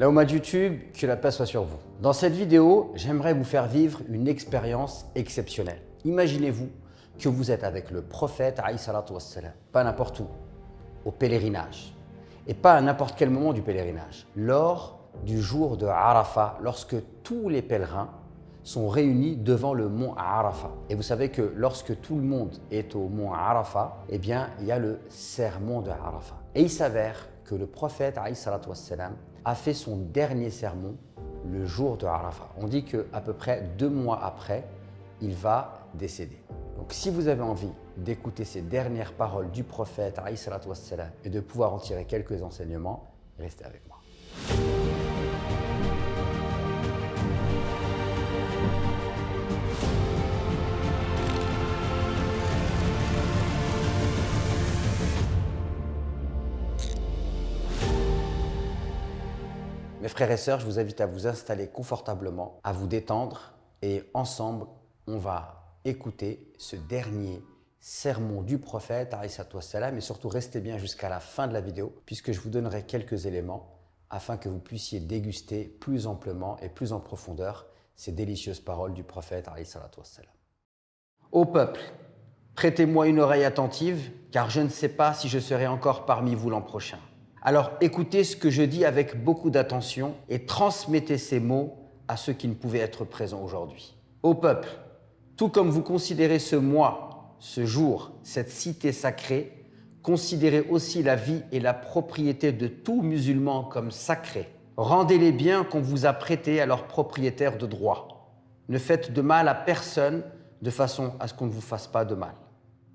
Laouma de YouTube, que la paix soit sur vous. Dans cette vidéo, j'aimerais vous faire vivre une expérience exceptionnelle. Imaginez-vous que vous êtes avec le prophète, alayhi salatu wassalam, pas n'importe où, au pèlerinage. Et pas à n'importe quel moment du pèlerinage. Lors du jour de Arafat, lorsque tous les pèlerins sont réunis devant le mont Arafat. Et vous savez que lorsque tout le monde est au mont Arafat, eh bien, il y a le sermon de Arafat. Et il s'avère que le prophète, alayhi salatu wassalam, a fait son dernier sermon le jour de Arafat. On dit qu'à peu près 2 mois après, il va décéder. Donc si vous avez envie d'écouter ces dernières paroles du prophète, alayhi salatu wassalam, et de pouvoir en tirer quelques enseignements, restez avec moi. Mes frères et sœurs, je vous invite à vous installer confortablement, à vous détendre et ensemble, on va écouter ce dernier sermon du prophète, alayhi salatu wassalam, et surtout restez bien jusqu'à la fin de la vidéo puisque je vous donnerai quelques éléments afin que vous puissiez déguster plus amplement et plus en profondeur ces délicieuses paroles du prophète, alayhi salatu wassalam. Ô peuple, prêtez-moi une oreille attentive car je ne sais pas si je serai encore parmi vous l'an prochain. Alors écoutez ce que je dis avec beaucoup d'attention et transmettez ces mots à ceux qui ne pouvaient être présents aujourd'hui. Ô peuple, tout comme vous considérez ce mois, ce jour, cette cité sacrée, considérez aussi la vie et la propriété de tout musulman comme sacrée. Rendez les biens qu'on vous a prêtés à leurs propriétaires de droit. Ne faites de mal à personne de façon à ce qu'on ne vous fasse pas de mal.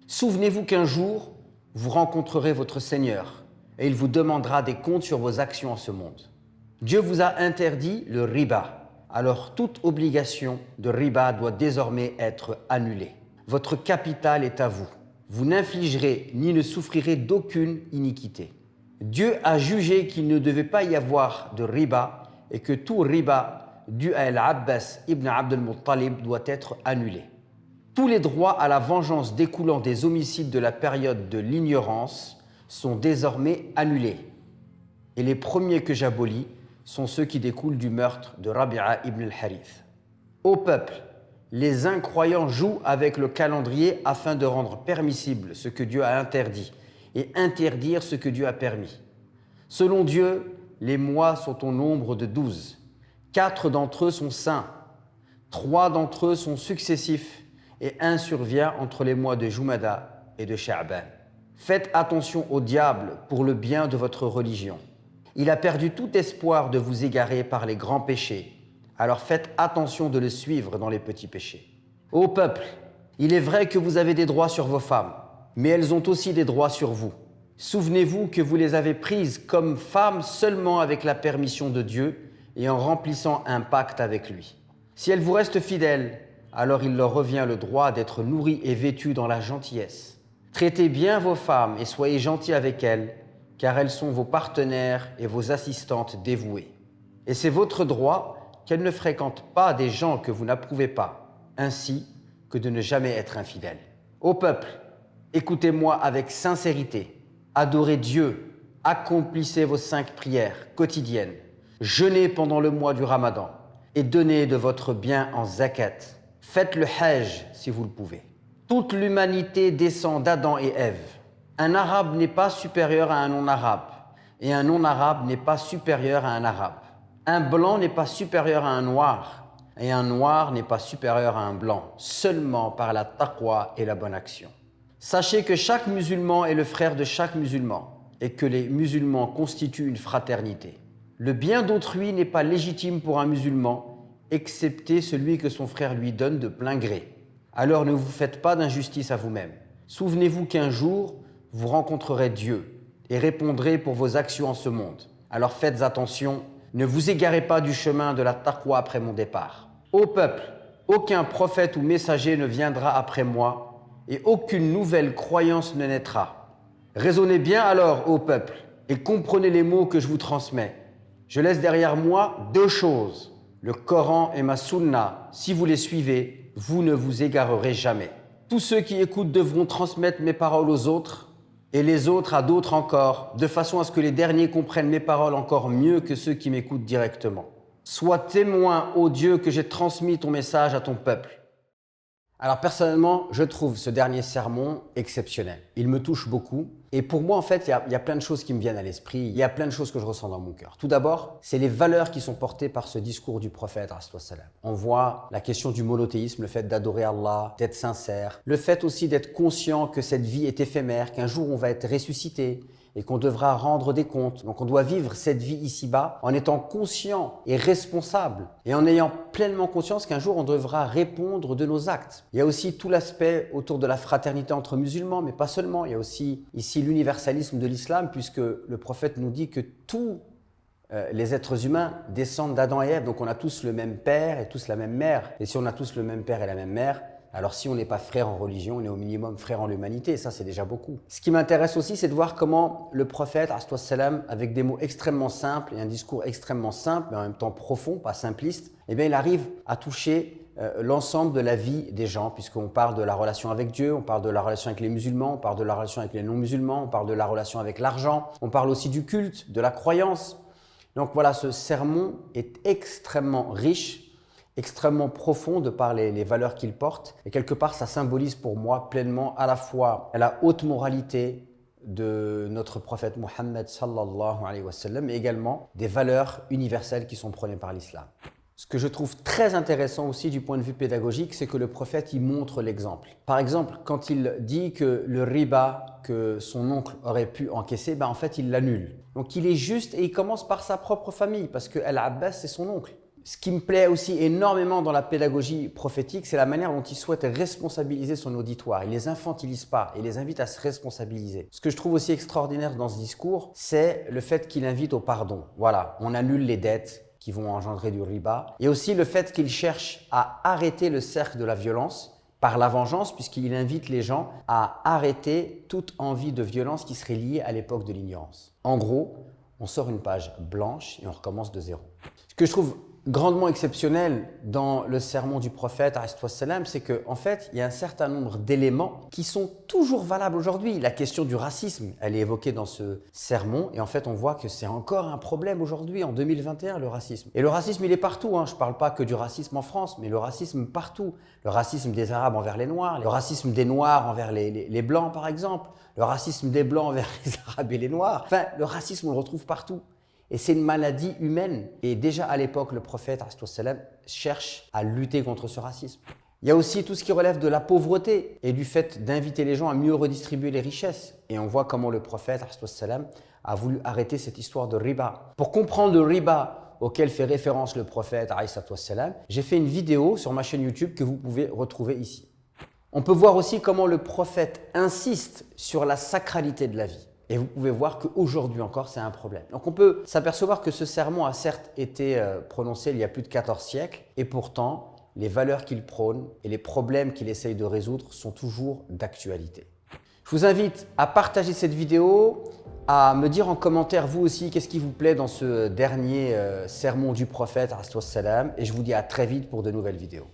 Souvenez-vous qu'un jour, vous rencontrerez votre Seigneur et il vous demandera des comptes sur vos actions en ce monde. Dieu vous a interdit le riba. Alors toute obligation de riba doit désormais être annulée. Votre capital est à vous. Vous n'infligerez ni ne souffrirez d'aucune iniquité. Dieu a jugé qu'il ne devait pas y avoir de riba et que tout riba dû à Al-Abbas ibn Abd al-Muttalib doit être annulé. Tous les droits à la vengeance découlant des homicides de la période de l'ignorance sont désormais annulés. Et les premiers que j'abolis sont ceux qui découlent du meurtre de Rabi'a ibn al-Harith. Ô peuple, les incroyants jouent avec le calendrier afin de rendre permissible ce que Dieu a interdit et interdire ce que Dieu a permis. Selon Dieu, les mois sont au nombre de 12. 4 d'entre eux sont saints, 3 d'entre eux sont successifs et un survient entre les mois de Jumada et de Sha'ban. Faites attention au diable pour le bien de votre religion. Il a perdu tout espoir de vous égarer par les grands péchés. Alors faites attention de le suivre dans les petits péchés. Ô peuple, il est vrai que vous avez des droits sur vos femmes, mais elles ont aussi des droits sur vous. Souvenez-vous que vous les avez prises comme femmes seulement avec la permission de Dieu et en remplissant un pacte avec lui. Si elles vous restent fidèles, alors il leur revient le droit d'être nourries et vêtues dans la gentillesse. Traitez bien vos femmes et soyez gentils avec elles, car elles sont vos partenaires et vos assistantes dévouées. Et c'est votre droit qu'elles ne fréquentent pas des gens que vous n'approuvez pas, ainsi que de ne jamais être infidèles. Ô peuple, écoutez-moi avec sincérité, adorez Dieu, accomplissez vos 5 prières quotidiennes, jeûnez pendant le mois du Ramadan et donnez de votre bien en zakat. Faites le hajj si vous le pouvez. Toute l'humanité descend d'Adam et Ève. Un arabe n'est pas supérieur à un non-arabe et un non-arabe n'est pas supérieur à un arabe. Un blanc n'est pas supérieur à un noir et un noir n'est pas supérieur à un blanc, seulement par la taqwa et la bonne action. Sachez que chaque musulman est le frère de chaque musulman et que les musulmans constituent une fraternité. Le bien d'autrui n'est pas légitime pour un musulman, excepté celui que son frère lui donne de plein gré. Alors ne vous faites pas d'injustice à vous-même. Souvenez-vous qu'un jour, vous rencontrerez Dieu et répondrez pour vos actions en ce monde. Alors faites attention, ne vous égarez pas du chemin de la taqwa après mon départ. Ô peuple, aucun prophète ou messager ne viendra après moi et aucune nouvelle croyance ne naîtra. Raisonnez bien alors, ô peuple, et comprenez les mots que je vous transmets. Je laisse derrière moi 2 choses, le Coran et ma Sunna. Si vous les suivez, vous ne vous égarerez jamais. Tous ceux qui écoutent devront transmettre mes paroles aux autres et les autres à d'autres encore, de façon à ce que les derniers comprennent mes paroles encore mieux que ceux qui m'écoutent directement. Sois témoin, ô Dieu, que j'ai transmis ton message à ton peuple. Alors personnellement, je trouve ce dernier sermon exceptionnel. Il me touche beaucoup. Et pour moi, en fait, il y a plein de choses qui me viennent à l'esprit. Il y a plein de choses que je ressens dans mon cœur. Tout d'abord, c'est les valeurs qui sont portées par ce discours du prophète. On voit la question du monothéisme, le fait d'adorer Allah, d'être sincère. Le fait aussi d'être conscient que cette vie est éphémère, qu'un jour on va être ressuscité et qu'on devra rendre des comptes. Donc on doit vivre cette vie ici-bas en étant conscient et responsable et en ayant pleinement conscience qu'un jour on devra répondre de nos actes. Il y a aussi tout l'aspect autour de la fraternité entre musulmans, mais pas seulement. Il y a aussi ici l'universalisme de l'islam, puisque le prophète nous dit que tous les êtres humains descendent d'Adam et Ève. Donc on a tous le même père et tous la même mère. Et si on a tous le même père et la même mère, alors si on n'est pas frère en religion, on est au minimum frère en l'humanité, et ça c'est déjà beaucoup. Ce qui m'intéresse aussi, c'est de voir comment le prophète, avec des mots extrêmement simples et un discours extrêmement simple, mais en même temps profond, pas simpliste, eh bien il arrive à toucher l'ensemble de la vie des gens, puisqu'on parle de la relation avec Dieu, on parle de la relation avec les musulmans, on parle de la relation avec les non-musulmans, on parle de la relation avec l'argent, on parle aussi du culte, de la croyance. Donc voilà, ce sermon est extrêmement riche, extrêmement profond de par les valeurs qu'il porte. Et quelque part, ça symbolise pour moi pleinement à la fois la haute moralité de notre prophète Mohammed sallallahu alayhi wa sallam, mais également des valeurs universelles qui sont prônées par l'islam. Ce que je trouve très intéressant aussi du point de vue pédagogique, c'est que le prophète y montre l'exemple. Par exemple, quand il dit que le riba que son oncle aurait pu encaisser, en fait, il l'annule. Donc il est juste et il commence par sa propre famille, parce que Al-Abbas, c'est son oncle. Ce qui me plaît aussi énormément dans la pédagogie prophétique, c'est la manière dont il souhaite responsabiliser son auditoire. Il ne les infantilise pas, il les invite à se responsabiliser. Ce que je trouve aussi extraordinaire dans ce discours, c'est le fait qu'il invite au pardon. Voilà, on annule les dettes qui vont engendrer du riba. Et aussi le fait qu'il cherche à arrêter le cercle de la violence par la vengeance, puisqu'il invite les gens à arrêter toute envie de violence qui serait liée à l'époque de l'ignorance. En gros, on sort une page blanche et on recommence de zéro. Ce que je trouve grandement exceptionnel dans le sermon du prophète, c'est qu'en fait, il y a un certain nombre d'éléments qui sont toujours valables aujourd'hui. La question du racisme, elle est évoquée dans ce sermon et en fait, on voit que c'est encore un problème aujourd'hui, en 2021, le racisme. Et le racisme, il est partout. Je ne parle pas que du racisme en France, mais le racisme partout. Le racisme des Arabes envers les Noirs, le racisme des Noirs envers les Blancs, par exemple, le racisme des Blancs envers les Arabes et les Noirs. Enfin, le racisme, on le retrouve partout. Et c'est une maladie humaine. Et déjà à l'époque, le prophète cherche à lutter contre ce racisme. Il y a aussi tout ce qui relève de la pauvreté et du fait d'inviter les gens à mieux redistribuer les richesses. Et on voit comment le prophète a voulu arrêter cette histoire de riba. Pour comprendre le riba auquel fait référence le prophète, j'ai fait une vidéo sur ma chaîne YouTube que vous pouvez retrouver ici. On peut voir aussi comment le prophète insiste sur la sacralité de la vie. Et vous pouvez voir qu'aujourd'hui encore, c'est un problème. Donc on peut s'apercevoir que ce sermon a certes été prononcé il y a plus de 14 siècles, et pourtant, les valeurs qu'il prône et les problèmes qu'il essaye de résoudre sont toujours d'actualité. Je vous invite à partager cette vidéo, à me dire en commentaire vous aussi qu'est-ce qui vous plaît dans ce dernier sermon du prophète, et je vous dis à très vite pour de nouvelles vidéos.